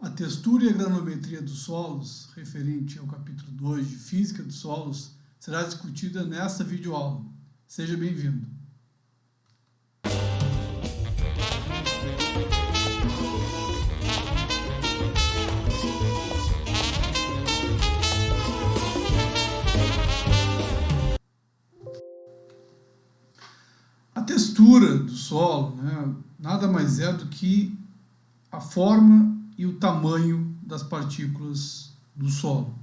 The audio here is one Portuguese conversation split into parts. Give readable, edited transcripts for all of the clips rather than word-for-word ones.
A textura e a granulometria dos solos, referente ao capítulo 2 de Física dos Solos, será discutida nesta videoaula. Seja bem-vindo. A textura do solo, nada mais é do que a forma e o tamanho das partículas do solo.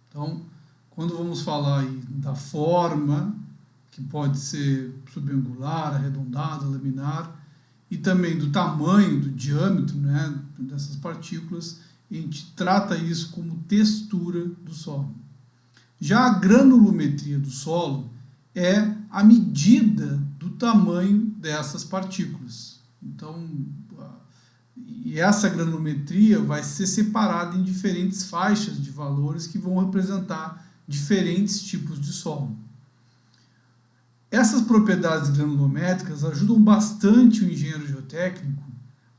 Então, quando vamos falar aí da forma, que pode ser subangular, arredondada, laminar, e também do tamanho, do diâmetro, dessas partículas, a gente trata isso como textura do solo. Já a granulometria do solo é a medida do tamanho dessas partículas. Então, e essa granulometria vai ser separada em diferentes faixas de valores que vão representar diferentes tipos de solo. Essas propriedades granulométricas ajudam bastante o engenheiro geotécnico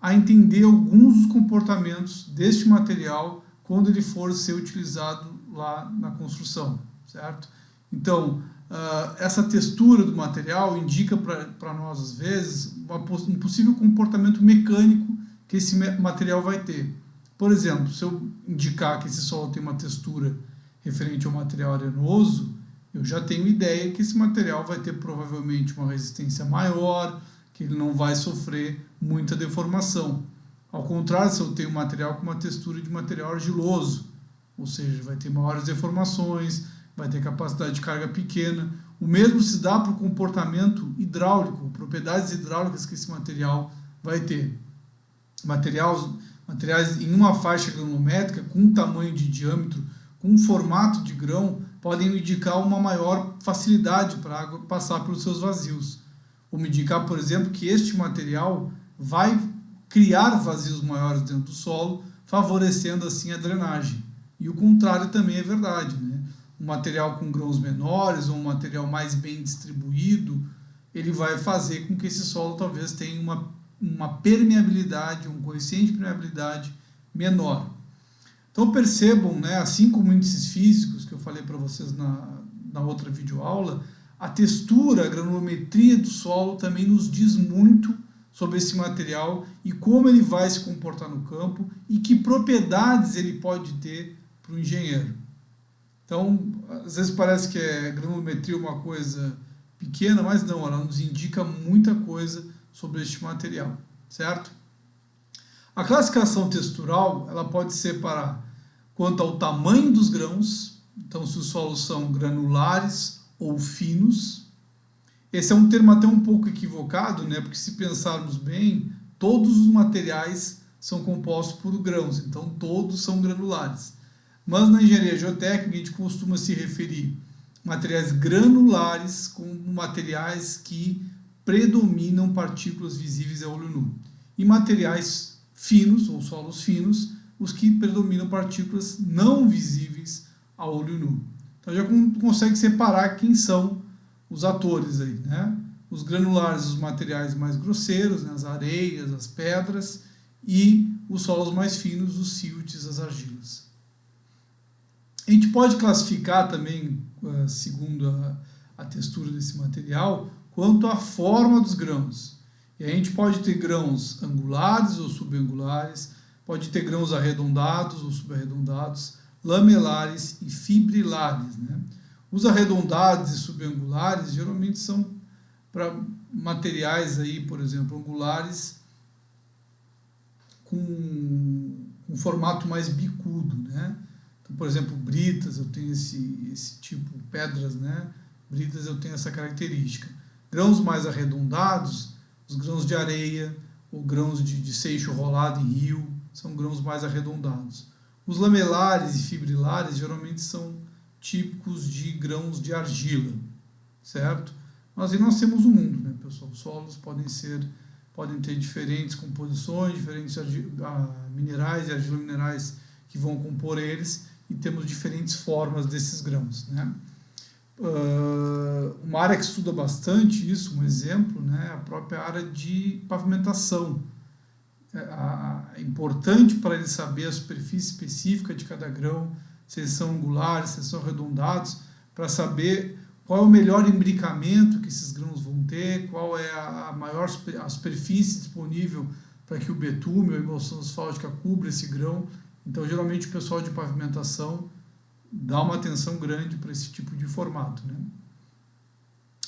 a entender alguns dos comportamentos deste material quando ele for ser utilizado lá na construção, certo? Então, essa textura do material indica para nós, às vezes, um possível comportamento mecânico que esse material vai ter. Por exemplo, se eu indicar que esse solo tem uma textura referente ao material arenoso, eu já tenho ideia que esse material vai ter provavelmente uma resistência maior, que ele não vai sofrer muita deformação. Ao contrário, se eu tenho um material com uma textura de material argiloso, ou seja, vai ter maiores deformações, vai ter capacidade de carga pequena. O mesmo se dá para o comportamento hidráulico, propriedades hidráulicas que esse material vai ter. Materiais em uma faixa granulométrica, com um tamanho de diâmetro, com um formato de grão, podem indicar uma maior facilidade para a água passar pelos seus vazios. Ou me indicar, por exemplo, que este material vai criar vazios maiores dentro do solo, favorecendo assim a drenagem. E o contrário também é verdade, Um material com grãos menores ou um material mais bem distribuído, ele vai fazer com que esse solo talvez tenha uma permeabilidade, um coeficiente de permeabilidade menor. Então percebam, assim como índices físicos que eu falei para vocês na outra videoaula, a textura, a granulometria do solo também nos diz muito sobre esse material e como ele vai se comportar no campo e que propriedades ele pode ter para o engenheiro. Então, às vezes parece que a granulometria é uma coisa pequena, mas não, ela nos indica muita coisa sobre este material, certo? A classificação textural, ela pode separar quanto ao tamanho dos grãos, então se os solos são granulares ou finos. Esse é um termo até um pouco equivocado, porque se pensarmos bem, todos os materiais são compostos por grãos, então todos são granulares. Mas na engenharia geotécnica a gente costuma se referir a materiais granulares como materiais que predominam partículas visíveis a olho nu. E materiais finos, ou solos finos, os que predominam partículas não visíveis a olho nu. Então já consegue separar quem são os atores aí, Os granulares, os materiais mais grosseiros, as areias, as pedras, e os solos mais finos, os siltes, as argilas. A gente pode classificar também, segundo a textura desse material, quanto à forma dos grãos. E a gente pode ter grãos angulares ou subangulares, pode ter grãos arredondados ou subarredondados, lamelares e fibrilares. Os arredondados e subangulares geralmente são para materiais aí, por exemplo, angulares com um formato mais bicudo, Então, por exemplo, britas, eu tenho esse tipo, pedras, Britas eu tenho essa característica. Grãos mais arredondados, os grãos de areia, ou grãos de seixo rolado em rio, são grãos mais arredondados. Os lamelares e fibrilares geralmente são típicos de grãos de argila, certo? Mas aí nós temos o mundo, pessoal? Os solos podem ter diferentes composições, diferentes minerais e argilominerais que vão compor eles, e temos diferentes formas desses grãos, Uma área que estuda bastante isso, um exemplo, a própria área de pavimentação. importante para ele saber a superfície específica de cada grão, se eles são angulares, se eles são arredondados, para saber qual é o melhor imbricamento que esses grãos vão ter, qual é a superfície disponível para que o betume ou a emulsão asfáltica cubra esse grão. Então, geralmente, o pessoal de pavimentação dá uma atenção grande para esse tipo de formato, né?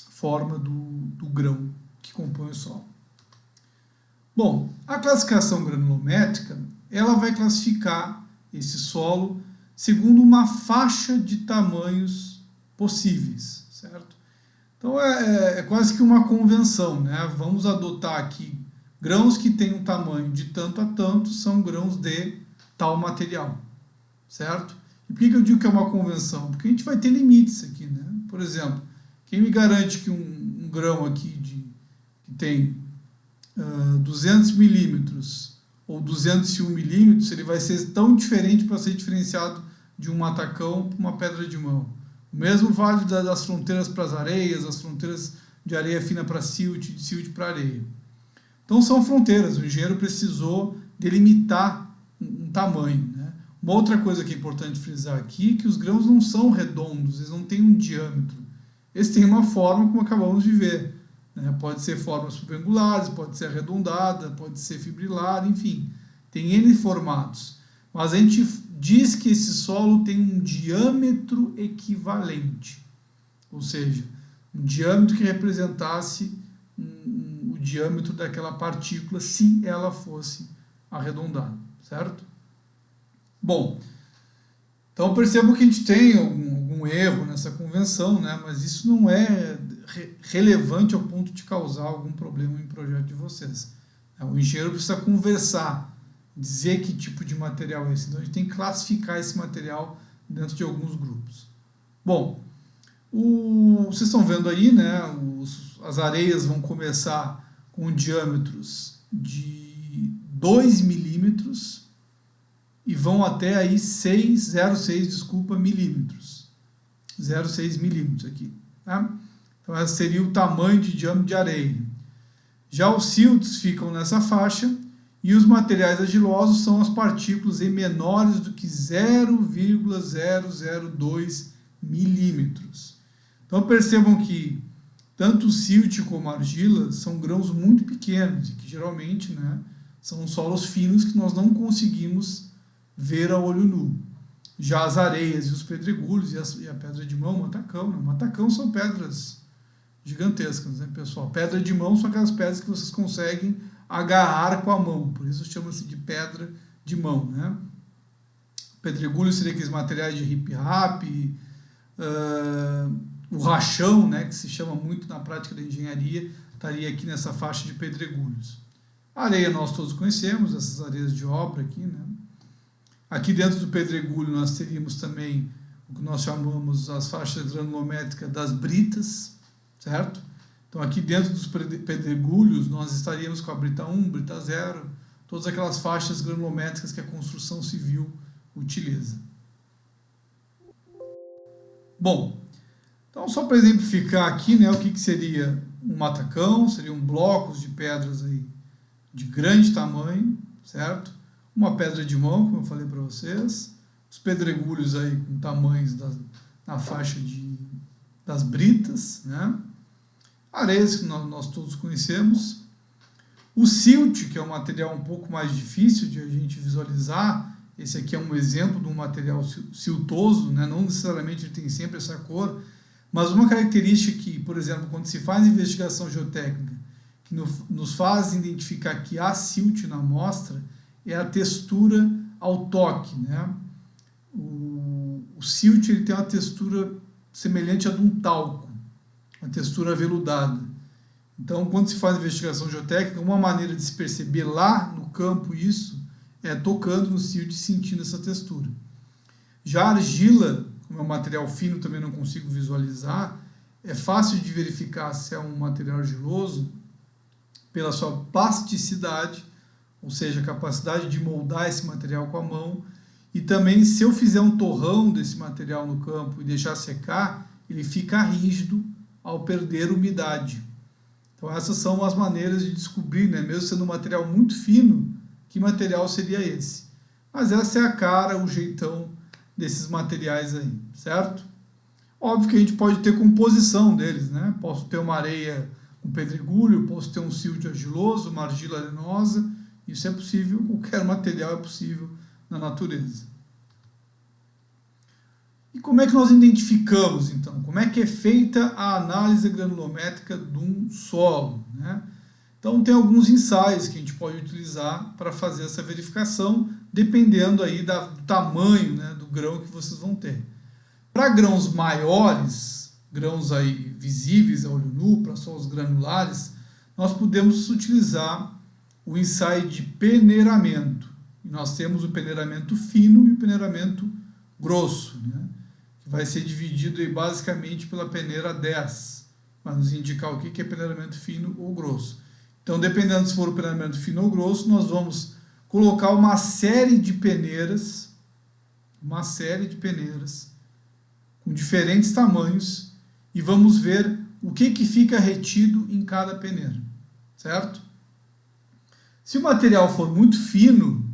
Forma do grão que compõe o solo. Bom, a classificação granulométrica, ela vai classificar esse solo segundo uma faixa de tamanhos possíveis, certo? Então, é quase que uma convenção, né? Vamos adotar aqui grãos que têm um tamanho de tanto a tanto, são grãos de tal material, certo? E por que eu digo que é uma convenção? Porque a gente vai ter limites aqui, né? Por exemplo, quem me garante que um grão aqui que tem 200 milímetros ou 201 milímetros, ele vai ser tão diferente para ser diferenciado de um matacão para uma pedra de mão? O mesmo vale das fronteiras para as areias, as fronteiras de areia fina para silt, de silt para areia. Então são fronteiras, o engenheiro precisou delimitar um tamanho, né? Uma outra coisa que é importante frisar aqui é que os grãos não são redondos, eles não têm um diâmetro. Eles têm uma forma como acabamos de ver, né? Pode ser formas subangulares, pode ser arredondada, pode ser fibrilar, enfim, tem N formatos. Mas a gente diz que esse solo tem um diâmetro equivalente, ou seja, um diâmetro que representasse o diâmetro daquela partícula se ela fosse arredondada, certo? Bom, então percebo que a gente tem algum erro nessa convenção, né? Mas isso não é relevante ao ponto de causar algum problema em projeto de vocês. O engenheiro precisa conversar, dizer que tipo de material é esse. Então a gente tem que classificar esse material dentro de alguns grupos. Bom, vocês estão vendo aí, né? As areias vão começar com diâmetros de 2 milímetros e vão até aí 0,6 milímetros. 0,6 milímetros aqui, tá? Então, esse seria o tamanho de diâmetro de areia. Já os siltos ficam nessa faixa e os materiais argilosos são as partículas em menores do que 0,002 milímetros. Então, percebam que tanto o silt como a argila são grãos muito pequenos, e que geralmente, né, são solos finos que nós não conseguimos ver a olho nu. Já as areias e os pedregulhos e a pedra de mão, matacão, né? Matacão são pedras gigantescas, né, pessoal? Pedra de mão são aquelas pedras que vocês conseguem agarrar com a mão, por isso chama-se de pedra de mão, né? Pedregulho seria aqueles materiais de hip-rap, o rachão, né, que se chama muito na prática da engenharia, estaria aqui nessa faixa de pedregulhos. A areia nós todos conhecemos, essas areias de obra aqui, né? Aqui dentro do pedregulho nós teríamos também o que nós chamamos as faixas granulométricas das britas, certo? Então aqui dentro dos pedregulhos nós estaríamos com a brita 1, brita 0, todas aquelas faixas granulométricas que a construção civil utiliza. Bom, então só para exemplificar aqui, né, o que seria um matacão, seriam blocos de pedras aí de grande tamanho, certo? Uma pedra de mão, como eu falei para vocês, os pedregulhos aí com tamanhos na faixa das britas, né? Areias que nós todos conhecemos. O silt, que é um material um pouco mais difícil de a gente visualizar, esse aqui é um exemplo de um material siltoso, né? Não necessariamente ele tem sempre essa cor, mas uma característica que, por exemplo, quando se faz investigação geotécnica, que nos faz identificar que há silt na amostra, é a textura ao toque, né? O silt ele tem uma textura semelhante a de um talco, uma textura aveludada. Então, quando se faz investigação geotécnica, uma maneira de se perceber lá no campo isso é tocando no silt e sentindo essa textura. Já a argila, como é um material fino, também não consigo visualizar, é fácil de verificar se é um material argiloso pela sua plasticidade, ou seja, a capacidade de moldar esse material com a mão, e também se eu fizer um torrão desse material no campo e deixar secar, ele fica rígido ao perder umidade. Então essas são as maneiras de descobrir, né? Mesmo sendo um material muito fino, que material seria esse. Mas essa é a cara, o jeitão desses materiais aí, certo? Óbvio que a gente pode ter composição deles, né? Posso ter uma areia com pedregulho, posso ter um silt argiloso, uma argila arenosa. Isso é possível, qualquer material é possível na natureza. E como é que nós identificamos, então? Como é que é feita a análise granulométrica de um solo, né? Então, tem alguns ensaios que a gente pode utilizar para fazer essa verificação, dependendo aí do tamanho, né, do grão que vocês vão ter. Para grãos maiores, grãos aí visíveis a olho nu, para solos granulares, nós podemos utilizar o ensaio de peneiramento. E nós temos o peneiramento fino e o peneiramento grosso, né, que vai ser dividido aí basicamente pela peneira 10, para nos indicar o que é peneiramento fino ou grosso. Então, dependendo se for o peneiramento fino ou grosso, nós vamos colocar uma série de peneiras com diferentes tamanhos e vamos ver o que fica retido em cada peneira, certo? Se o material for muito fino,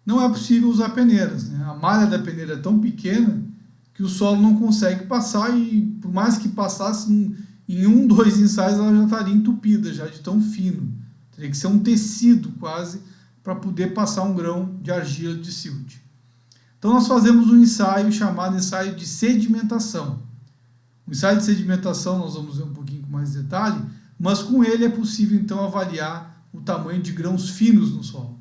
não é possível usar peneiras, né? A malha da peneira é tão pequena que o solo não consegue passar e, por mais que passasse em 1, 2 ensaios, ela já estaria entupida, já de tão fino. Teria que ser um tecido quase para poder passar um grão de argila de silt. Então nós fazemos um ensaio chamado ensaio de sedimentação. O ensaio de sedimentação nós vamos ver um pouquinho com mais detalhe, mas com ele é possível então avaliar o tamanho de grãos finos no solo.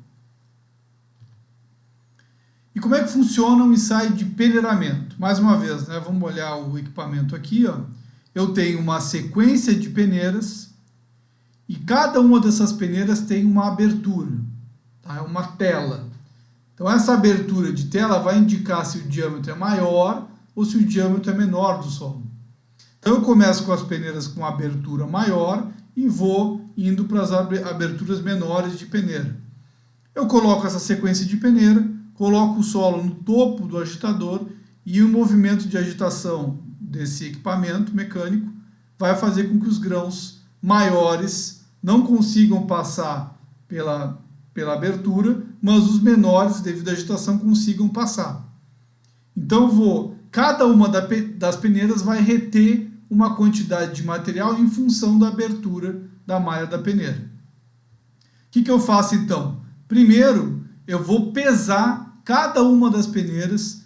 E como é que funciona o ensaio de peneiramento? Mais uma vez, né, vamos olhar o equipamento aqui, ó. Eu tenho uma sequência de peneiras e cada uma dessas peneiras tem uma abertura, tá? É uma tela. Então essa abertura de tela vai indicar se o diâmetro é maior ou se o diâmetro é menor do solo. Então eu começo com as peneiras com abertura maior e vou indo para as aberturas menores de peneira. Eu coloco essa sequência de peneira, coloco o solo no topo do agitador e o movimento de agitação desse equipamento mecânico vai fazer com que os grãos maiores não consigam passar pela abertura, mas os menores, devido à agitação, consigam passar. Então cada uma das peneiras vai reter uma quantidade de material em função da abertura da malha da peneira. O que eu faço então? Primeiro, eu vou pesar cada uma das peneiras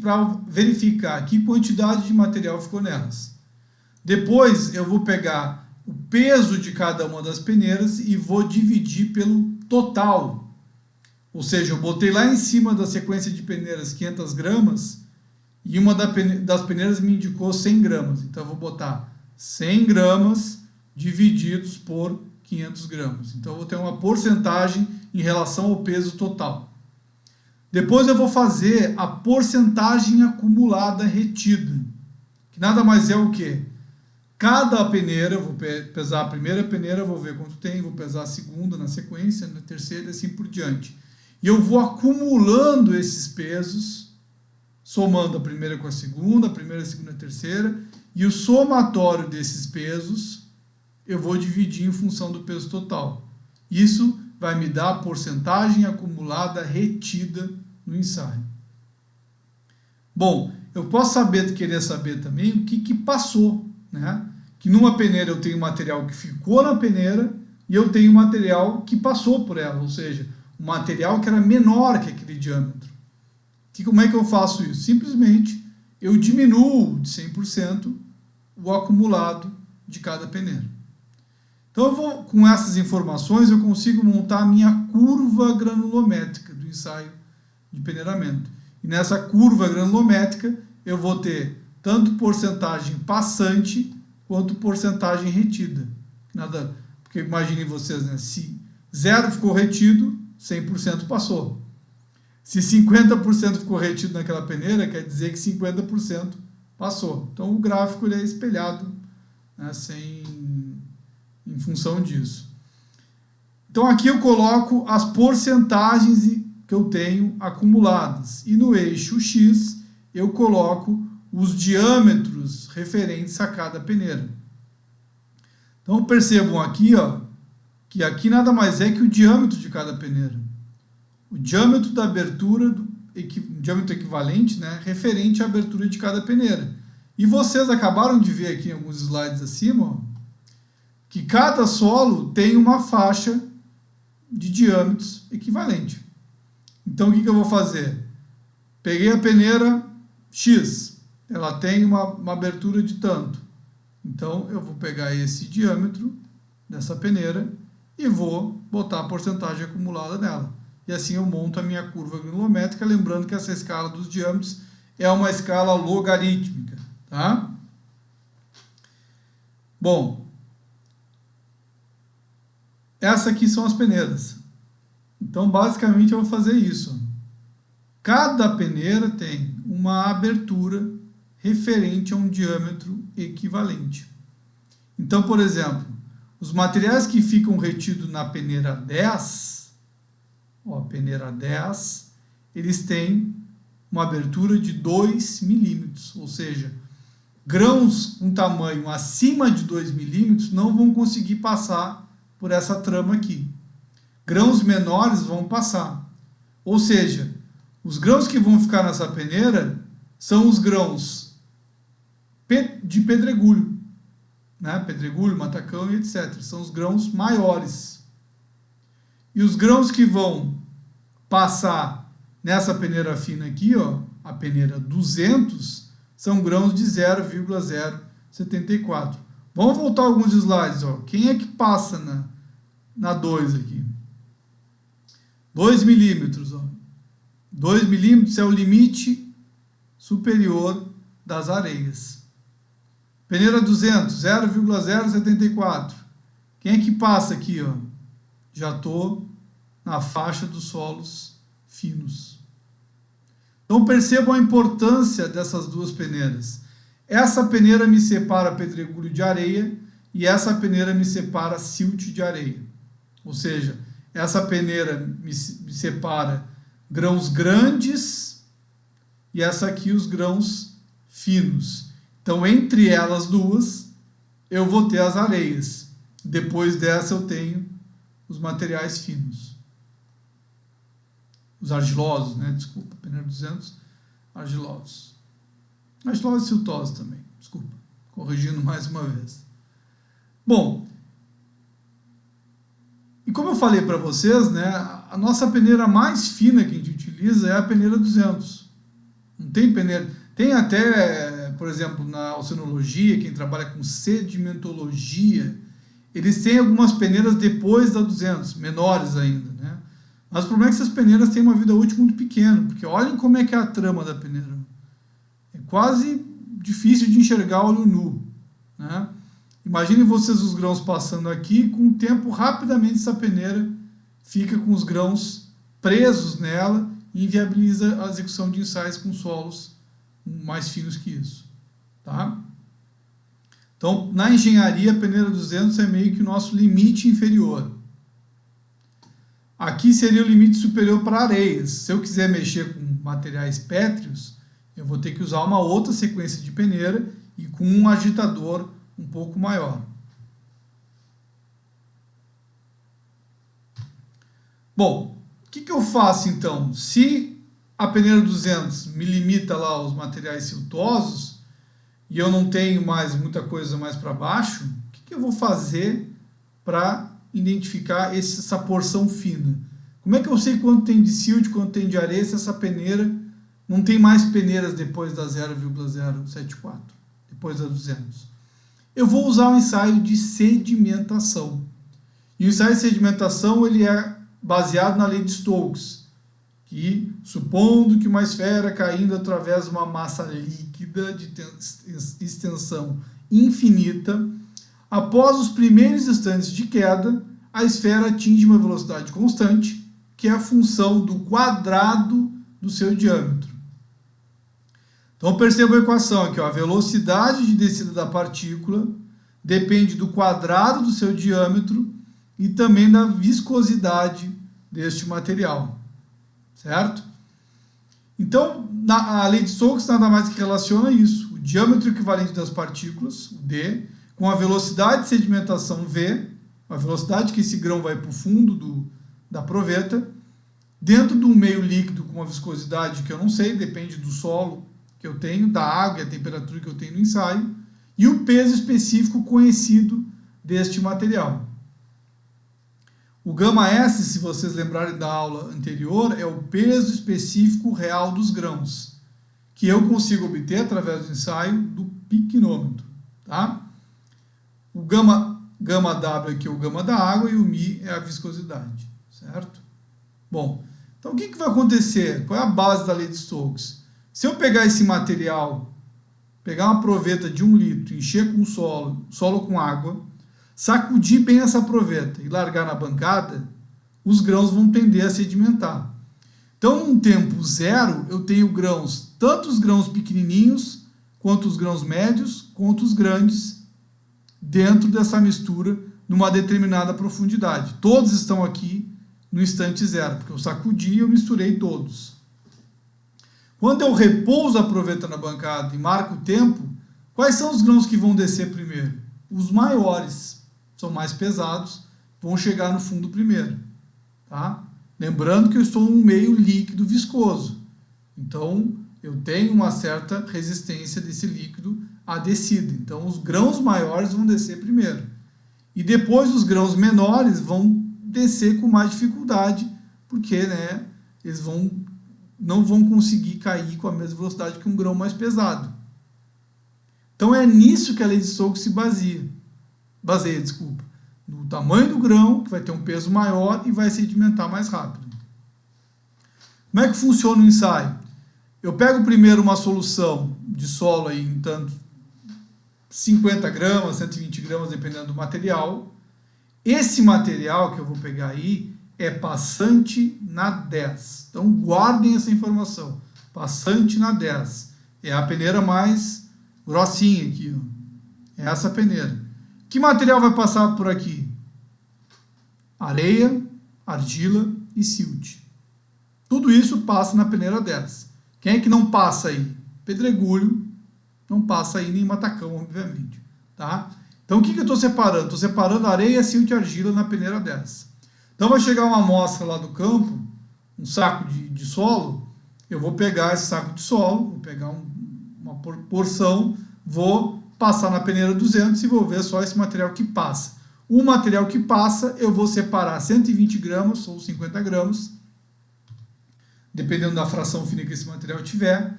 para verificar que quantidade de material ficou nelas. Depois eu vou pegar o peso de cada uma das peneiras e vou dividir pelo total. Ou seja, eu botei lá em cima da sequência de peneiras 500 gramas e uma das peneiras me indicou 100 gramas. Então eu vou botar 100 gramas divididos por 500 gramas. Então eu vou ter uma porcentagem em relação ao peso total. Depois eu vou fazer a porcentagem acumulada retida, que nada mais é o que? Cada peneira, eu vou pesar a primeira peneira, vou ver quanto tem, vou pesar a segunda na sequência, na terceira e assim por diante. E eu vou acumulando esses pesos, somando a primeira com a segunda, a segunda e a terceira, e o somatório desses pesos eu vou dividir em função do peso total. Isso vai me dar a porcentagem acumulada retida no ensaio. Bom, eu posso querer saber também o que passou, né? Que numa peneira eu tenho material que ficou na peneira e eu tenho material que passou por ela, ou seja, um material que era menor que aquele diâmetro. Como é que eu faço isso? Simplesmente eu diminuo de 100% o acumulado de cada peneira. Então, com essas informações, eu consigo montar a minha curva granulométrica do ensaio de peneiramento. E nessa curva granulométrica, eu vou ter tanto porcentagem passante quanto porcentagem retida. Porque imaginem vocês, né? Se 0 ficou retido, 100% passou. Se 50% ficou retido naquela peneira, quer dizer que 50% passou. Então, o gráfico ele é espelhado, né, em função disso. Então aqui eu coloco as porcentagens que eu tenho acumuladas. E no eixo X eu coloco os diâmetros referentes a cada peneira. Então percebam aqui, ó, que aqui nada mais é que o diâmetro de cada peneira. O diâmetro da abertura, diâmetro equivalente, né, referente à abertura de cada peneira. E vocês acabaram de ver aqui em alguns slides acima, ó, que cada solo tem uma faixa de diâmetros equivalente. Então, o que eu vou fazer? Peguei a peneira X, ela tem uma abertura de tanto. Então, eu vou pegar esse diâmetro dessa peneira e vou botar a porcentagem acumulada nela. E assim eu monto a minha curva granulométrica, lembrando que essa escala dos diâmetros é uma escala logarítmica, tá? Bom, essas aqui são as peneiras. Então, basicamente, eu vou fazer isso. Cada peneira tem uma abertura referente a um diâmetro equivalente. Então, por exemplo, os materiais que ficam retidos na peneira 10, ó, peneira 10, eles têm uma abertura de 2 milímetros, ou seja, grãos com tamanho acima de 2 milímetros não vão conseguir passar por essa trama aqui. Grãos menores vão passar. Ou seja, os grãos que vão ficar nessa peneira são os grãos de pedregulho, né? Pedregulho, matacão e etc. São os grãos maiores. E os grãos que vão passar nessa peneira fina aqui, ó, a peneira 200, são grãos de 0,074. Vamos voltar alguns slides, ó. Quem é que passa na 2 aqui? 2 milímetros, ó. 2 milímetros é o limite superior das areias. Peneira 200, 0,074. Quem é que passa aqui, ó? Já estou na faixa dos solos finos. Então percebam a importância dessas duas peneiras. Essa peneira me separa pedregulho de areia e essa peneira me separa silt de areia. Ou seja, essa peneira me separa grãos grandes e essa aqui os grãos finos. Então, entre elas duas, eu vou ter as areias. Depois dessa, eu tenho os materiais finos. Os argilosos, né? Desculpa, peneira 200, argilosos. Argilosos e siltosos também, desculpa. Corrigindo mais uma vez. Bom, e como eu falei para vocês, né, a nossa peneira mais fina que a gente utiliza é a peneira 200. Não tem peneira... Tem até, por exemplo, na oceanologia, quem trabalha com sedimentologia, eles têm algumas peneiras depois da 200, menores ainda, né? Mas o problema é que essas peneiras têm uma vida útil muito pequena, porque olhem como é que é a trama da peneira. É quase difícil de enxergar olho nu, né? Imaginem vocês os grãos passando aqui, com o tempo, rapidamente essa peneira fica com os grãos presos nela e inviabiliza a execução de ensaios com solos mais finos que isso, tá? Então, na engenharia, a peneira 200 é meio que o nosso limite inferior. Aqui seria o limite superior para areias. Se eu quiser mexer com materiais pétreos, eu vou ter que usar uma outra sequência de peneira e com um agitador um pouco maior. Bom, o que eu faço então? Se a peneira 200 me limita lá aos materiais siltosos e eu não tenho mais muita coisa mais para baixo, o que eu vou fazer para identificar essa porção fina? Como é que eu sei quanto tem de silt, quanto tem de areia, se essa peneira não tem mais peneiras depois da 0,074, depois da 200? Eu vou usar um ensaio de sedimentação. E o ensaio de sedimentação ele é baseado na lei de Stokes, que, supondo que uma esfera caindo através de uma massa líquida de extensão infinita, após os primeiros instantes de queda, a esfera atinge uma velocidade constante, que é a função do quadrado do seu diâmetro. Então perceba a equação aqui, ó, a velocidade de descida da partícula depende do quadrado do seu diâmetro e também da viscosidade deste material. Certo? Então, a lei de Stokes nada mais que relaciona isso. O diâmetro equivalente das partículas, o D, com a velocidade de sedimentação V, a velocidade que esse grão vai para o fundo da proveta, dentro de um meio líquido com uma viscosidade que eu não sei, depende do solo que eu tenho, da água e a temperatura que eu tenho no ensaio, e o peso específico conhecido deste material. O γS, se vocês lembrarem da aula anterior, é o peso específico real dos grãos, que eu consigo obter através do ensaio do piquenômetro. Tá? O γW aqui é o gama da água e o μ é a viscosidade, certo? Bom, então o que vai acontecer? Qual é a base da lei de Stokes? Se eu pegar esse material, pegar uma proveta de 1 litro, encher com solo com água, sacudir bem essa proveta e largar na bancada, os grãos vão tender a sedimentar. Então, num tempo zero, eu tenho grãos, tanto os grãos pequenininhos, quanto os grãos médios, quanto os grandes, dentro dessa mistura, numa determinada profundidade. Todos estão aqui no instante zero, porque eu sacudi e eu misturei todos. Quando eu repouso a proveta na bancada e marco o tempo, quais são os grãos que vão descer primeiro? Os maiores, são mais pesados, vão chegar no fundo primeiro. Tá? Lembrando que eu estou num meio líquido viscoso. Então, eu tenho uma certa resistência desse líquido à descida. Então, os grãos maiores vão descer primeiro. E depois os grãos menores vão descer com mais dificuldade, porque eles não vão conseguir cair com a mesma velocidade que um grão mais pesado. Então é nisso que a lei de Stokes se baseia, no tamanho do grão, que vai ter um peso maior e vai sedimentar mais rápido. Como é que funciona o ensaio? Eu pego primeiro uma solução de solo aí, em tanto 50 gramas, 120 gramas, dependendo do material. Esse material que eu vou pegar aí é passante na 10. Então guardem essa informação. Passante na 10. É a peneira mais grossinha aqui. Ó. É essa peneira. Que material vai passar por aqui? Areia, argila e silt. Tudo isso passa na peneira 10. Quem é que não passa aí? Pedregulho. Não passa aí nem matacão, obviamente. Tá? Então, o que eu estou separando? Estou separando areia, silt e argila na peneira 10. Então, vai chegar uma amostra lá do campo, um saco de solo, eu vou pegar esse saco de solo, vou pegar uma porção, vou passar na peneira 200 e vou ver só esse material que passa. O material que passa, eu vou separar 120 gramas ou 50 gramas, dependendo da fração fina que esse material tiver,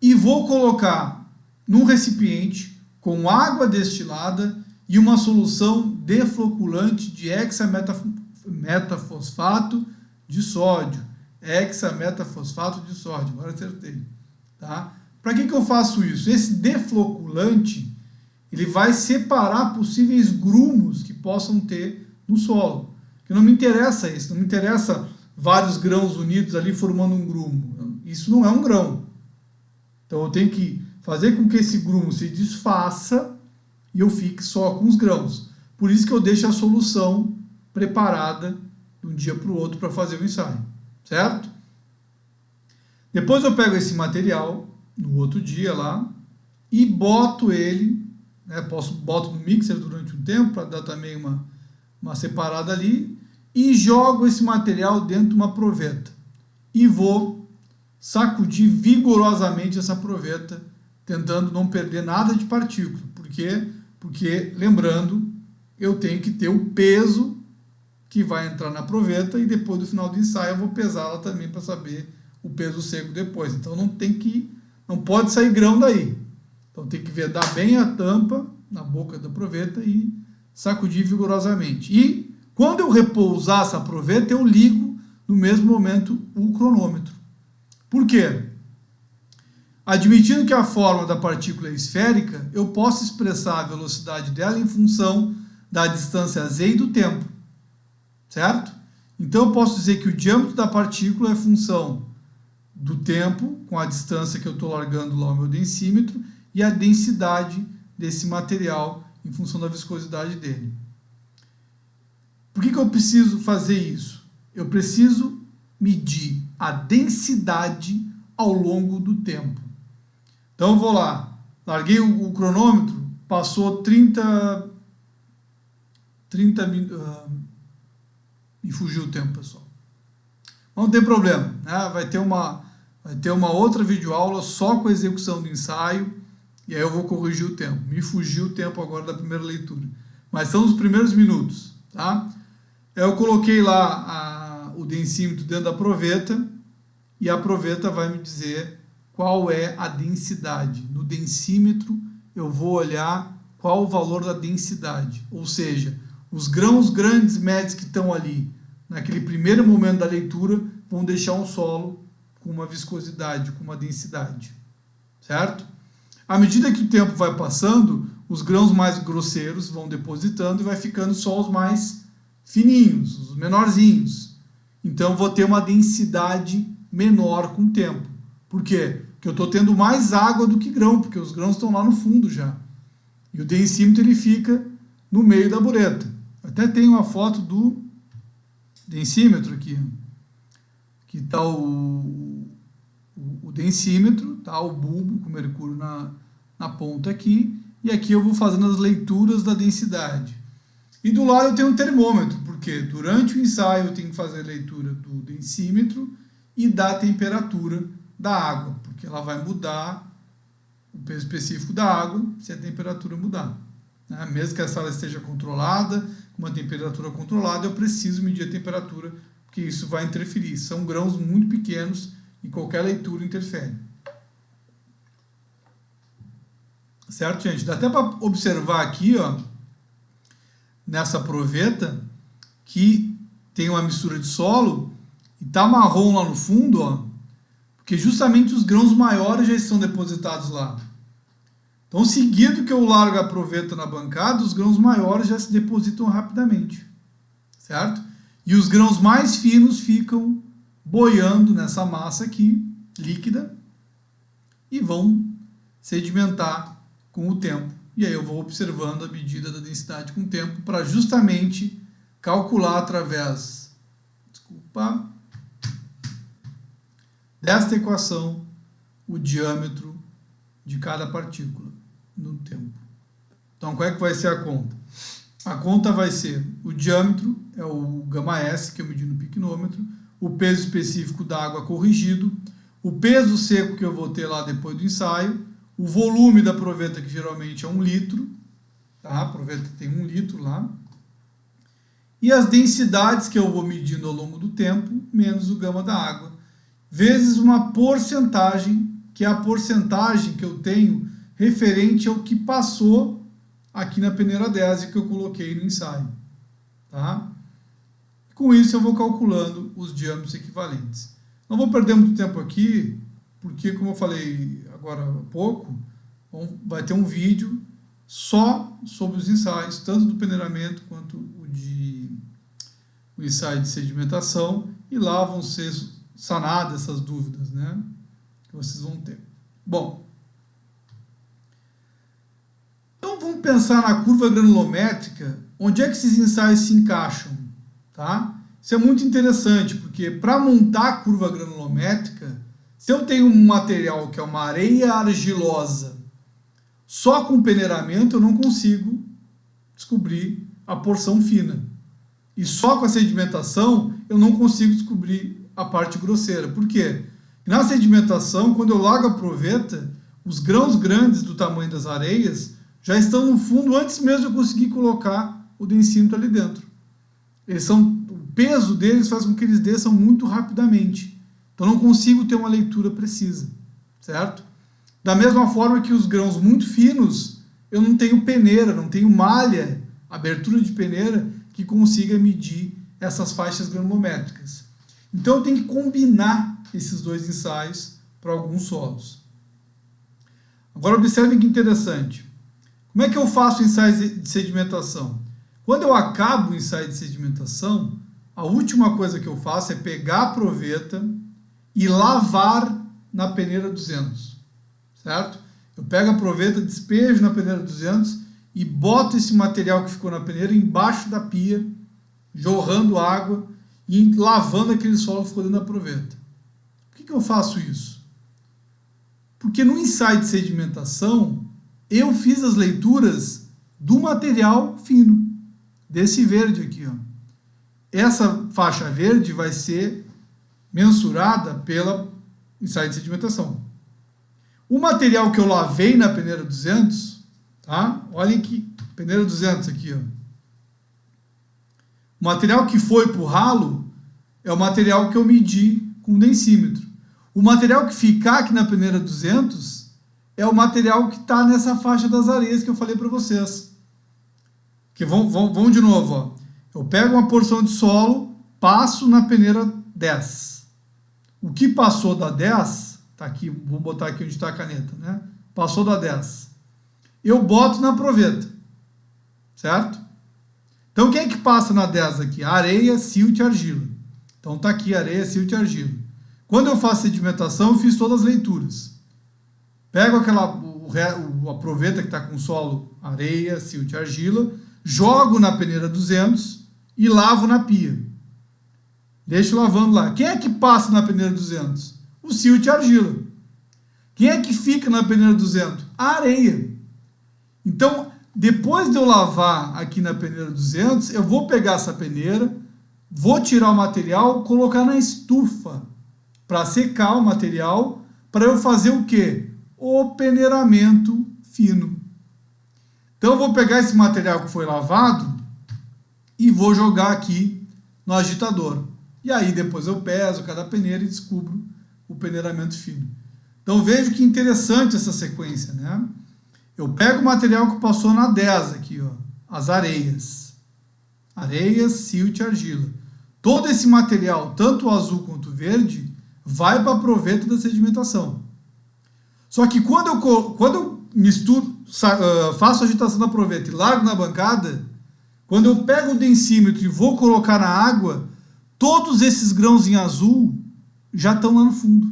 e vou colocar num recipiente com água destilada e uma solução defloculante de hexametafosfato de sódio. Hexametafosfato de sódio, agora acertei. Tá? Para que eu faço isso? Esse defloculante ele vai separar possíveis grumos que possam ter no solo. Que não me interessa isso, não me interessa vários grãos unidos ali formando um grumo. Isso não é um grão. Então eu tenho que fazer com que esse grumo se desfaça e eu fique só com os grãos. Por isso que eu deixo a solução preparada de um dia para o outro para fazer o ensaio. Certo? Depois eu pego esse material no outro dia lá e boto ele, boto no mixer durante um tempo para dar também uma separada ali e jogo esse material dentro de uma proveta e vou sacudir vigorosamente essa proveta, tentando não perder nada de partícula. Por quê? Porque, lembrando, eu tenho que ter o peso que vai entrar na proveta e depois do final do ensaio eu vou pesá-la também para saber o peso seco depois. Então não pode sair grão daí. Então tem que vedar bem a tampa na boca da proveta e sacudir vigorosamente. E quando eu repousar essa proveta, eu ligo no mesmo momento o cronômetro. Por quê? Admitindo que a forma da partícula é esférica, eu posso expressar a velocidade dela em função da distância z e do tempo. Certo? Então eu posso dizer que o diâmetro da partícula é função do tempo, com a distância que eu estou largando lá o meu densímetro, e a densidade desse material em função da viscosidade dele. Por que eu preciso fazer isso? Eu preciso medir a densidade ao longo do tempo. Então eu vou lá, larguei o cronômetro, passou 30 30 minutos. E fugiu o tempo, pessoal. Não tem problema, né? Vai ter uma outra videoaula só com a execução do ensaio, e aí eu vou corrigir o tempo. Me fugiu o tempo agora da primeira leitura. Mas são os primeiros minutos, tá? Eu coloquei lá o densímetro dentro da proveta, e a proveta vai me dizer qual é a densidade. No densímetro, eu vou olhar qual o valor da densidade, ou seja, os grãos grandes, médios que estão ali, naquele primeiro momento da leitura, vão deixar um solo com uma viscosidade, com uma densidade, certo? À medida que o tempo vai passando, os grãos mais grosseiros vão depositando e vai ficando só os mais fininhos, os menorzinhos. Então, vou ter uma densidade menor com o tempo. Por quê? Porque eu estou tendo mais água do que grão, porque os grãos estão lá no fundo já. E o densímetro ele fica no meio da bureta. Até tem uma foto do densímetro aqui. Aqui está o densímetro, tá? O bulbo com mercúrio na ponta aqui. E aqui eu vou fazendo as leituras da densidade. E do lado eu tenho um termômetro, porque durante o ensaio eu tenho que fazer a leitura do densímetro e da temperatura da água, porque ela vai mudar o peso específico da água se a temperatura mudar, né? Mesmo que a sala esteja controlada, com uma temperatura controlada, eu preciso medir a temperatura, porque isso vai interferir. São grãos muito pequenos e qualquer leitura interfere. Certo, gente? Dá até para observar aqui, ó, nessa proveta, que tem uma mistura de solo e tá marrom lá no fundo, ó, porque justamente os grãos maiores já estão depositados lá. Então, seguido que eu largo a proveta na bancada, os grãos maiores já se depositam rapidamente, certo? E os grãos mais finos ficam boiando nessa massa aqui, líquida, e vão sedimentar com o tempo. E aí eu vou observando a medida da densidade com o tempo para justamente calcular através, desta equação o diâmetro de cada partícula no tempo. Então, qual é que vai ser a conta? A conta vai ser o diâmetro, é o γS, que eu medi no piquenômetro, o peso específico da água corrigido, o peso seco que eu vou ter lá depois do ensaio, o volume da proveta, que geralmente é 1 litro, tá? A proveta tem 1 litro lá, e as densidades que eu vou medindo ao longo do tempo, menos o gama da água, vezes uma porcentagem, que é a porcentagem que eu tenho referente ao que passou aqui na peneira 10 que eu coloquei no ensaio, tá? Com isso eu vou calculando os diâmetros equivalentes. Não vou perder muito tempo aqui, porque, como eu falei agora há pouco, vai ter um vídeo só sobre os ensaios, tanto do peneiramento quanto o ensaio de sedimentação, e lá vão ser sanadas essas dúvidas, né, que vocês vão ter. Bom, então vamos pensar na curva granulométrica, onde é que esses ensaios se encaixam, tá? Isso é muito interessante, porque para montar a curva granulométrica, se eu tenho um material que é uma areia argilosa, só com peneiramento eu não consigo descobrir a porção fina. E só com a sedimentação eu não consigo descobrir a parte grosseira. Por quê? Na sedimentação, quando eu largo a proveta, os grãos grandes do tamanho das areias já estão no fundo antes mesmo de eu conseguir colocar o densímetro ali dentro. O peso deles faz com que eles desçam muito rapidamente. Então não consigo ter uma leitura precisa, certo? Da mesma forma que os grãos muito finos, eu não tenho peneira, não tenho malha, abertura de peneira, que consiga medir essas faixas granulométricas. Então eu tenho que combinar esses dois ensaios para alguns solos. Agora observem que interessante. Como é que eu faço o ensaio de sedimentação? Quando eu acabo o ensaio de sedimentação, a última coisa que eu faço é pegar a proveta e lavar na peneira 200, certo? Eu pego a proveta, despejo na peneira 200 e boto esse material que ficou na peneira embaixo da pia, jorrando água e lavando aquele solo que ficou dentro da proveta. Por que eu faço isso? Porque no ensaio de sedimentação, eu fiz as leituras do material fino, desse verde aqui, ó. Essa faixa verde vai ser mensurada pela ensaio de sedimentação. O material que eu lavei na peneira 200, tá? Olhem que peneira 200 aqui, ó. O material que foi para o ralo é o material que eu medi com densímetro. O material que ficar aqui na peneira 200 é o material que está nessa faixa das areias que eu falei para vocês. Que vão de novo, ó. Eu pego uma porção de solo, passo na peneira 10. O que passou da 10, tá aqui, vou botar aqui onde está a caneta, né? Passou da 10. Eu boto na proveta, certo? Então, quem é que passa na 10 aqui? Areia, silt e argila. Então, tá aqui areia, silt e argila. Quando eu faço sedimentação, eu fiz todas as leituras. Pego a proveta que está com solo, areia, silt e argila, jogo na peneira 200 e lavo na pia. Deixo lavando lá. Quem é que passa na peneira 200? O silt e a argila. Quem é que fica na peneira 200? A areia. Então, depois de eu lavar aqui na peneira 200, eu vou pegar essa peneira, vou tirar o material, colocar na estufa para secar o material, para eu fazer o quê? O peneiramento fino. Então, eu vou pegar esse material que foi lavado e vou jogar aqui no agitador. E aí, depois eu peso cada peneira e descubro o peneiramento fino. Então, veja que interessante essa sequência, né? Eu pego o material que passou na 10 aqui, ó, as areias. Areias, silt e argila. Todo esse material, tanto o azul quanto o verde, vai para a proveta da sedimentação. Só que quando eu misturo, faço a agitação da proveta e largo na bancada, quando eu pego o densímetro e vou colocar na água, todos esses grãos em azul já estão lá no fundo.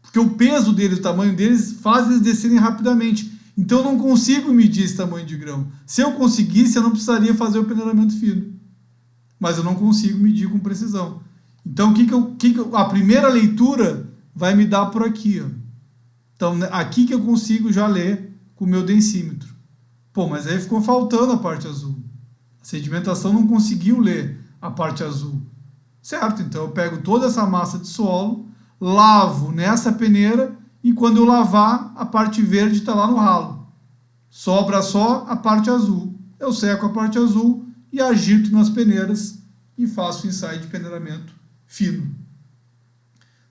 Porque o peso deles, o tamanho deles, faz eles descerem rapidamente. Então eu não consigo medir esse tamanho de grão. Se eu conseguisse, eu não precisaria fazer o peneiramento fino. Mas eu não consigo medir com precisão. Então a primeira leitura vai me dar por aqui, ó. Então aqui que eu consigo já ler com o meu densímetro. Pô, mas aí ficou faltando a parte azul. A sedimentação não conseguiu ler a parte azul. Certo? Então eu pego toda essa massa de solo, lavo nessa peneira e quando eu lavar, a parte verde está lá no ralo. Sobra só a parte azul. Eu seco a parte azul e agito nas peneiras e faço o ensaio de peneiramento fino.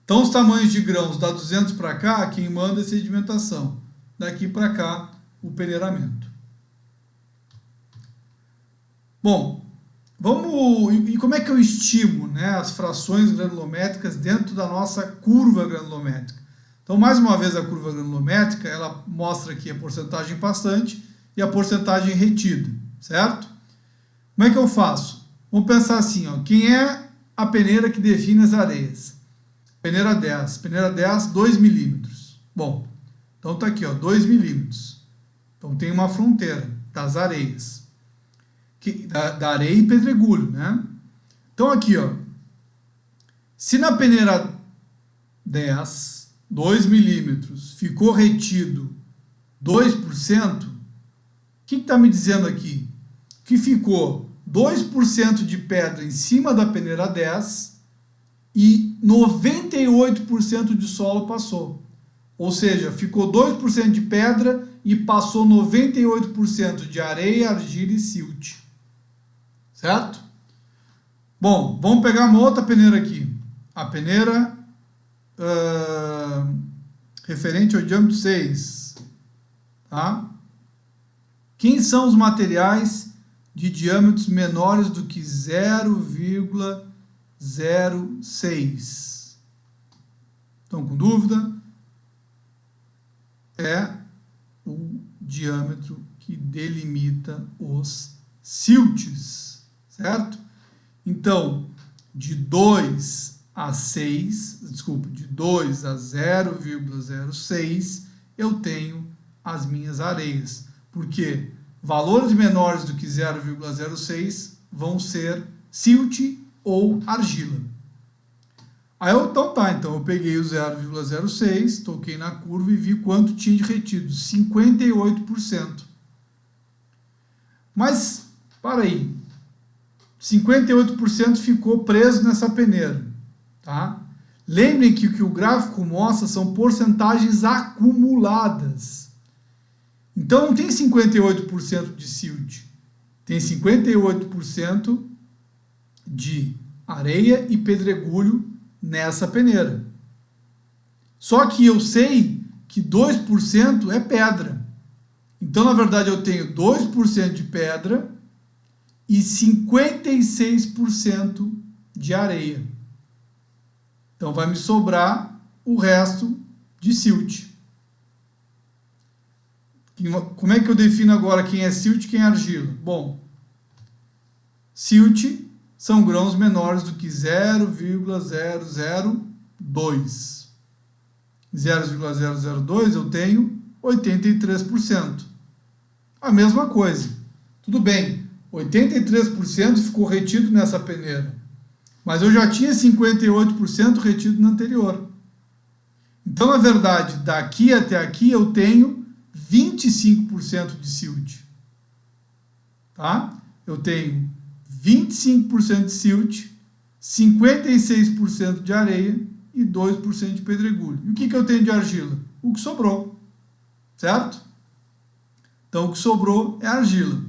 Então os tamanhos de grãos da 200 para cá, quem manda é sedimentação. Daqui para cá, o peneiramento. Bom, e como é que eu estimo, né, as frações granulométricas dentro da nossa curva granulométrica? Então, mais uma vez, a curva granulométrica, ela mostra aqui a porcentagem passante e a porcentagem retida, certo? Como é que eu faço? Vamos pensar assim, ó, quem é a peneira que define as areias? Peneira 10, 2 milímetros. Bom, então está aqui, ó, 2 milímetros. Então tem uma fronteira das areias. Da areia e pedregulho, né? Então aqui, ó, se na peneira 10, 2 milímetros, ficou retido 2%, o que está me dizendo aqui? Que ficou 2% de pedra em cima da peneira 10 e 98% de solo passou. Ou seja, ficou 2% de pedra e passou 98% de areia, argila e silt. Certo? Bom, vamos pegar uma outra peneira aqui. A peneira referente ao diâmetro 6. Tá? Quem são os materiais de diâmetros menores do que 0,06? Estão com dúvida? É o diâmetro que delimita os siltes. Certo? Então, de 2 a 0,06, eu tenho as minhas areias. Porque valores menores do que 0,06 vão ser silt ou argila. Aí então eu peguei o 0,06, toquei na curva e vi quanto tinha de retido, 58%. Mas para aí, 58% ficou preso nessa peneira, tá? Lembrem que o que o gráfico mostra são porcentagens acumuladas. Então não tem 58% de silt, tem 58% de areia e pedregulho nessa peneira. Só que eu sei que 2% é pedra. Então, na verdade, eu tenho 2% de pedra e 56% de areia. Então, vai me sobrar o resto de silt. Como é que eu defino agora quem é silt e quem é argila? Bom, silt são grãos menores do que 0,002. 0,002 eu tenho 83%. A mesma coisa. Tudo bem, 83% ficou retido nessa peneira, mas eu já tinha 58% retido na anterior. Então, na verdade, daqui até aqui eu tenho 25% de silt. Tá? Eu tenho 25% de silt, 56% de areia e 2% de pedregulho. E o que eu tenho de argila? O que sobrou, certo? Então, o que sobrou é argila.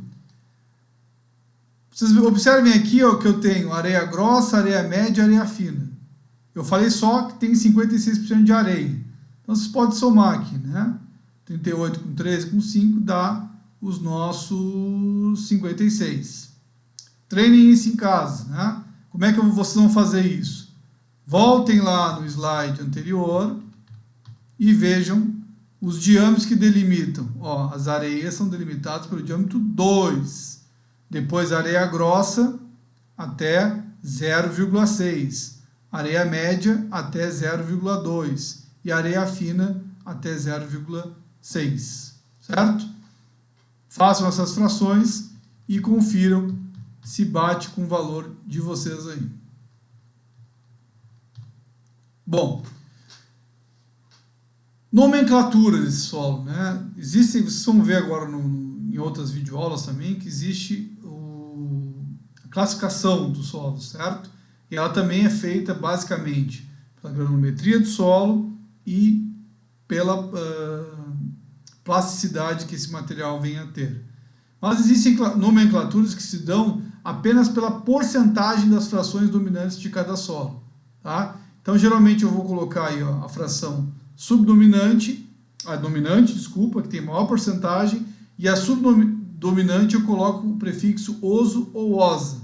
Vocês observem aqui ó, que eu tenho areia grossa, areia média e areia fina. Eu falei só que tem 56% de areia. Então, vocês podem somar aqui, né? 38 com 13 com 5 dá os nossos 56. Treinem isso em casa, né? Como é que vocês vão fazer isso? Voltem lá no slide anterior e vejam os diâmetros que delimitam. Ó, as areias são delimitadas pelo diâmetro 2. Depois a areia grossa até 0,6. Areia média até 0,2. E areia fina até 0,6. Certo? Façam essas frações e confiram se bate com o valor de vocês aí. Bom, nomenclatura desse solo, né? Existem, vocês vão ver agora em outras videoaulas também, que existe a classificação do solo, certo? E ela também é feita basicamente pela granulometria do solo e pela plasticidade que esse material vem a ter. Mas existem nomenclaturas que se dão apenas pela porcentagem das frações dominantes de cada solo, tá? Então, geralmente eu vou colocar aí ó, a fração subdominante, a dominante, desculpa, que tem maior porcentagem, e a subdominante eu coloco o prefixo oso ou osa.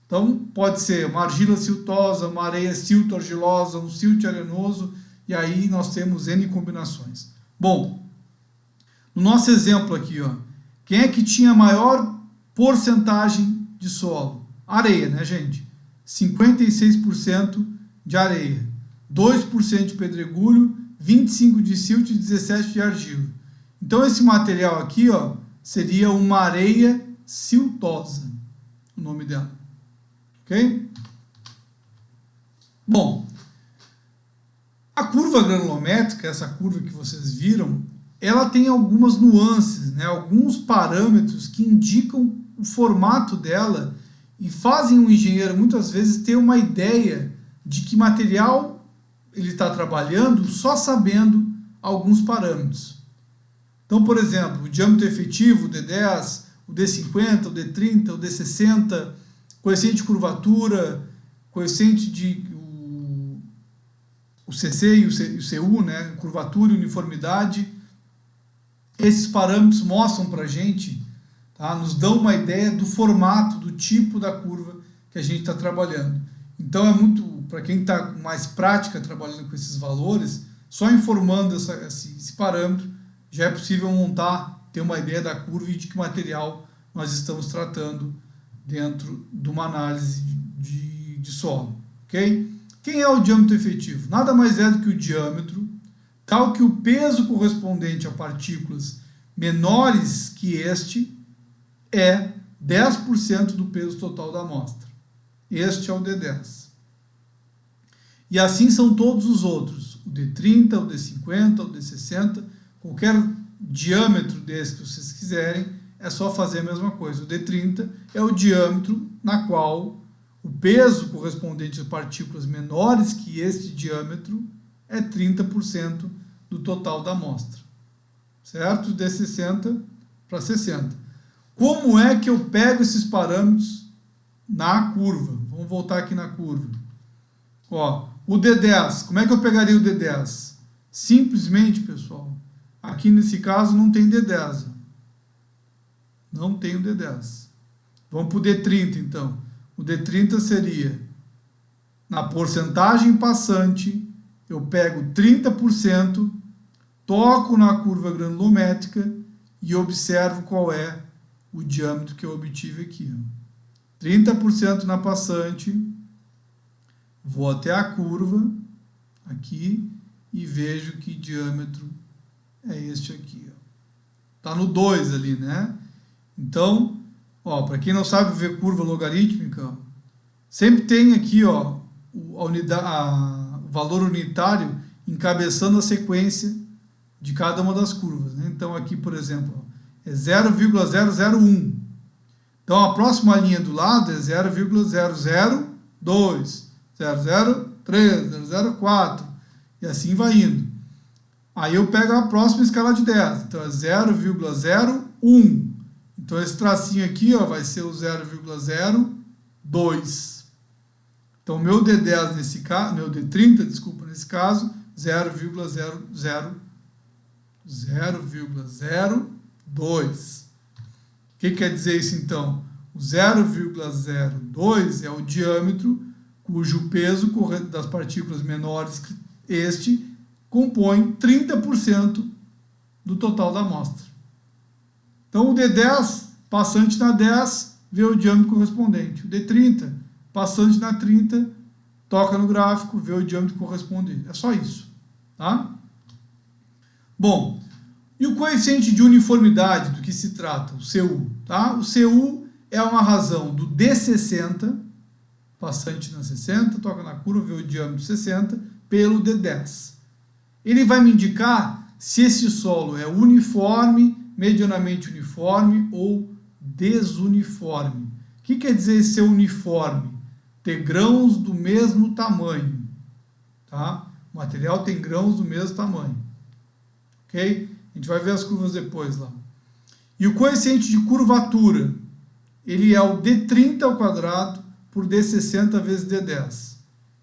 Então, pode ser uma argila siltosa, uma areia silto-argilosa, um silt arenoso, e aí nós temos N combinações. Bom, no nosso exemplo aqui, ó, quem é que tinha maior porcentagem de solo? Areia, né, gente? 56% de areia, 2% de pedregulho, 25% de silt e 17% de argila. Então, esse material aqui ó, seria uma areia siltosa, o nome dela. Ok? Bom, a curva granulométrica, essa curva que vocês viram, ela tem algumas nuances, né? Alguns parâmetros que indicam o formato dela e fazem o engenheiro muitas vezes ter uma ideia de que material ele está trabalhando só sabendo alguns parâmetros. Então, por exemplo, o diâmetro efetivo, o D10, o D50, o D30, o D60, coeficiente de curvatura, coeficiente de o CC e o CU, né? Curvatura e uniformidade. Esses parâmetros mostram para a gente, tá? Nos dão uma ideia do formato, do tipo da curva que a gente está trabalhando. Então é muito, para quem está mais prática trabalhando com esses valores, só informando esse parâmetro já é possível montar, ter uma ideia da curva e de que material nós estamos tratando dentro de uma análise de solo. Ok? Quem é o diâmetro efetivo? Nada mais é do que o diâmetro, tal que o peso correspondente a partículas menores que este é 10% do peso total da amostra. Este é o D10. E assim são todos os outros. O D30, o D50, o D60, qualquer diâmetro desse que vocês quiserem, é só fazer a mesma coisa. O D30 é o diâmetro na qual o peso correspondente a partículas menores que este diâmetro é 30% do total da amostra. Certo? De 60 para 60. Como é que eu pego esses parâmetros na curva? Vamos voltar aqui na curva. Ó, o D10, como é que eu pegaria o D10? Simplesmente, pessoal, aqui nesse caso não tem D10. Não tem o D10. Vamos para o D30, então. O D30 seria, na porcentagem passante, eu pego 30%, toco na curva granulométrica e observo qual é o diâmetro que eu obtive aqui. 30% na passante, vou até a curva, aqui, e vejo que diâmetro é este aqui. Está no 2 ali, né? Então, para quem não sabe ver curva logarítmica, sempre tem aqui o valor unitário encabeçando a sequência de cada uma das curvas, né? Então, aqui, por exemplo, é 0,001. Então, a próxima linha do lado é 0,002, 003, 004, e assim vai indo. Aí eu pego a próxima escala de 10, então é 0,01. Então, esse tracinho aqui vai ser o 0,02. Então, meu D10 nesse caso, meu D30, desculpa, nesse caso, 0,02. O que quer dizer isso, então? O 0,02 é o diâmetro cujo peso das partículas menores que este compõe 30% do total da amostra. Então, o D10, passante na 10, vê o diâmetro correspondente. O D30, passante na 30, toca no gráfico, vê o diâmetro correspondente. É só isso. Tá? Bom, e o coeficiente de uniformidade, do que se trata? O CU. Tá? O CU é uma razão do D60, passante na 60, toca na curva, vê o diâmetro 60, pelo D10. Ele vai me indicar se esse solo é uniforme, medianamente uniforme ou desuniforme. O que quer dizer ser uniforme? Ter grãos do mesmo tamanho. Tá? O material tem grãos do mesmo tamanho. Ok? A gente vai ver as curvas depois lá. E o coeficiente de curvatura, ele é o D30 ao quadrado por D60 vezes D10.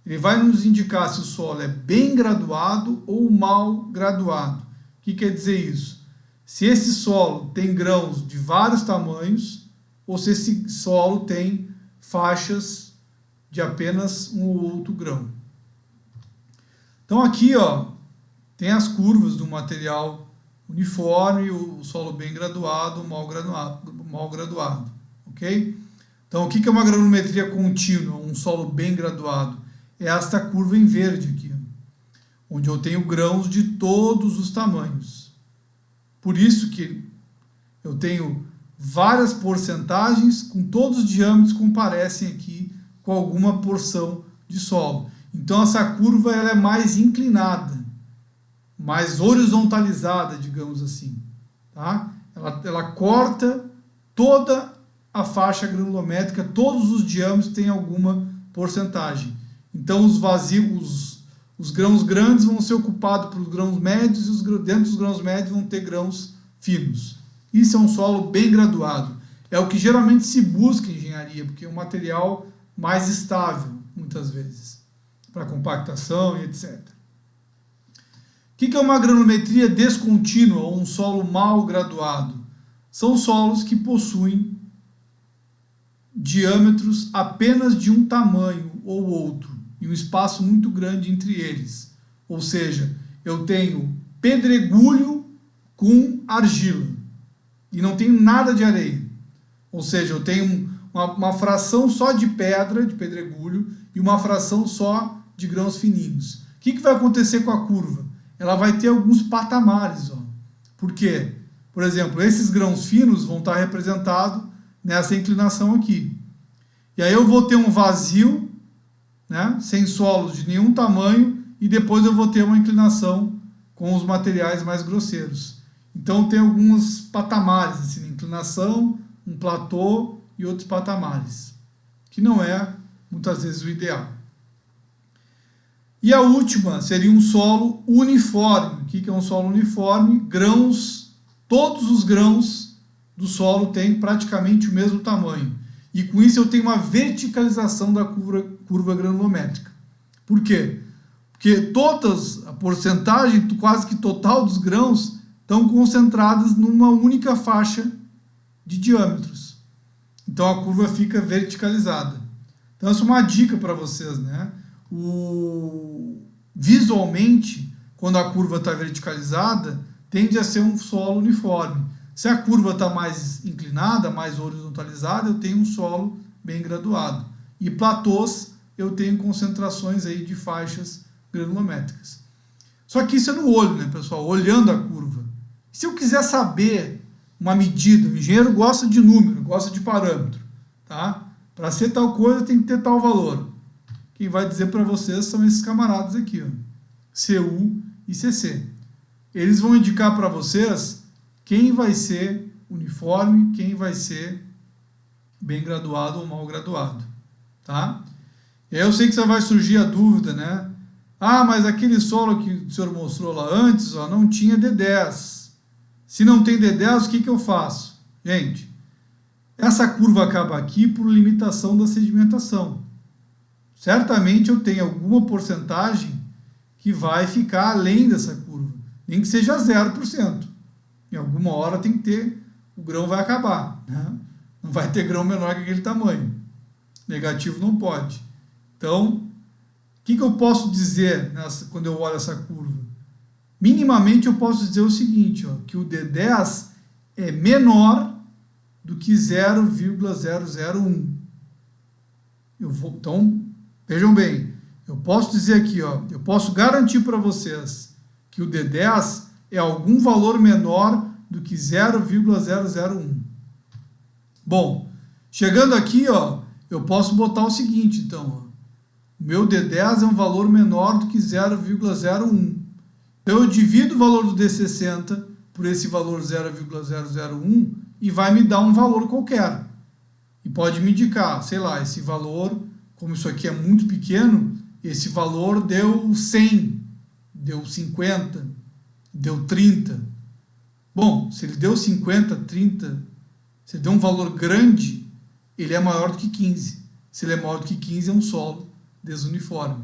Ele vai nos indicar se o solo é bem graduado ou mal graduado. O que quer dizer isso? Se esse solo tem grãos de vários tamanhos ou se esse solo tem faixas de apenas um ou outro grão. Então aqui tem as curvas do material uniforme, o solo bem graduado, mal graduado, ok? Então o que é uma granulometria contínua, um solo bem graduado? É esta curva em verde aqui, onde eu tenho grãos de todos os tamanhos. Por isso que eu tenho várias porcentagens com todos os diâmetros que comparecem aqui com alguma porção de solo. Então essa curva ela é mais inclinada, mais horizontalizada, digamos assim. Tá? Ela corta toda a faixa granulométrica, todos os diâmetros têm alguma porcentagem. Então os vazios, os grãos grandes vão ser ocupados por grãos médios e dentro dos grãos médios vão ter grãos finos. Isso é um solo bem graduado. É o que geralmente se busca em engenharia, porque é um material mais estável, muitas vezes, para compactação e etc. O que é uma granulometria descontínua ou um solo mal graduado? São solos que possuem diâmetros apenas de um tamanho ou outro, e um espaço muito grande entre eles. Ou seja, eu tenho pedregulho com argila e não tenho nada de areia. Ou seja, eu tenho uma fração só de pedra, de pedregulho, e uma fração só de grãos fininhos. O que vai acontecer com a curva? Ela vai ter alguns patamares. Por quê? Por exemplo, esses grãos finos vão estar representados nessa inclinação aqui. E aí eu vou ter um vazio, né, sem solos de nenhum tamanho, e depois eu vou ter uma inclinação com os materiais mais grosseiros. Então tem alguns patamares, assim, inclinação, um platô e outros patamares, que não é muitas vezes o ideal. E a última seria um solo uniforme. O que é um solo uniforme? Grãos, todos os grãos do solo têm praticamente o mesmo tamanho. E com isso eu tenho uma verticalização da curva granulométrica. Por quê? Porque a porcentagem quase que total dos grãos estão concentradas numa única faixa de diâmetros. Então a curva fica verticalizada. Então essa é uma dica para vocês, né? Visualmente, quando a curva está verticalizada, tende a ser um solo uniforme. Se a curva está mais inclinada, mais horizontalizada, eu tenho um solo bem graduado. E platôs, eu tenho concentrações aí de faixas granulométricas. Só que isso é no olho, né, pessoal? Olhando a curva. Se eu quiser saber uma medida, o engenheiro gosta de número, gosta de parâmetro, tá? Para ser tal coisa tem que ter tal valor. Quem vai dizer para vocês são esses camaradas aqui, ó, CU e CC. Eles vão indicar para vocês quem vai ser uniforme, quem vai ser bem graduado ou mal graduado, tá? E aí eu sei que você vai surgir a dúvida, né? Ah, mas aquele solo que o senhor mostrou lá antes, ó, não tinha D10. Se não tem D10, o que eu faço? Gente, essa curva acaba aqui por limitação da sedimentação. Certamente eu tenho alguma porcentagem que vai ficar além dessa curva, nem que seja 0%. Em alguma hora tem que ter, o grão vai acabar, né? Não vai ter grão menor que aquele tamanho. Negativo não pode. Então, o que eu posso dizer quando eu olho essa curva? Minimamente eu posso dizer o seguinte, ó, que o D10 é menor do que 0,001. Então, vejam bem, eu posso dizer aqui, ó, eu posso garantir para vocês que o D10 é algum valor menor do que 0,001. Bom, chegando aqui, ó, eu posso botar o seguinte, então, ó, meu D10 é um valor menor do que 0,01. Então eu divido o valor do D60 por esse valor 0,001 e vai me dar um valor qualquer. E pode me indicar, sei lá, esse valor, como isso aqui é muito pequeno, esse valor deu 100, deu 50, deu 30. Bom, se ele deu 50, 30, se ele deu um valor grande, ele é maior do que 15. Se ele é maior do que 15, é um solo desuniforme.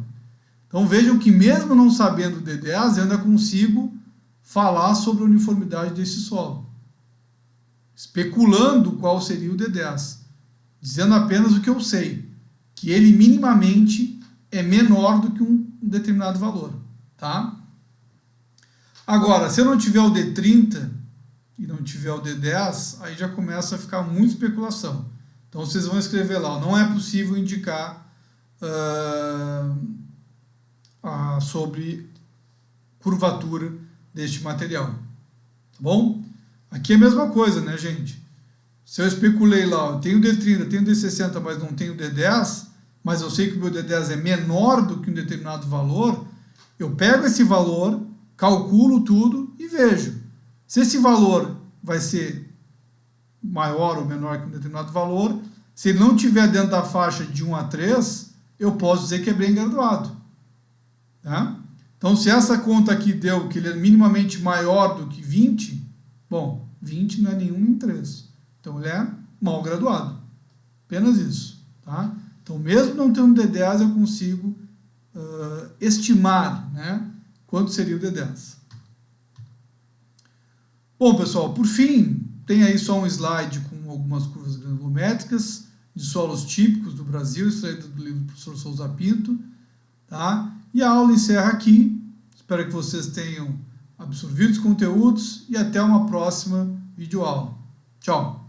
Então vejam que mesmo não sabendo o D10, eu ainda consigo falar sobre a uniformidade desse solo, especulando qual seria o D10, dizendo apenas o que eu sei, que ele minimamente é menor do que um determinado valor, tá? Agora, se eu não tiver o D30 e não tiver o D10, aí já começa a ficar muita especulação. Então vocês vão escrever lá, não é possível indicar sobre curvatura deste material, tá bom? Aqui é a mesma coisa, né, gente? Se eu especulei lá, eu tenho D30, tenho D60, mas não tenho D10, mas eu sei que o meu D10 é menor do que um determinado valor, eu pego esse valor, calculo tudo e vejo. Se esse valor vai ser maior ou menor que um determinado valor, se ele não estiver dentro da faixa de 1 a 3, eu posso dizer que é bem graduado. Tá? Então, se essa conta aqui deu que ele é minimamente maior do que 20, bom, 20 não é nenhum em 3. Então, ele é mal graduado. Apenas isso. Tá? Então, mesmo não tendo D10, eu consigo estimar, né, quanto seria o D10. Bom, pessoal, por fim, tem aí só um slide com algumas curvas granulométricas de solos típicos do Brasil, extraído do livro do professor Souza Pinto. Tá? E a aula encerra aqui. Espero que vocês tenham absorvido os conteúdos e até uma próxima videoaula. Tchau!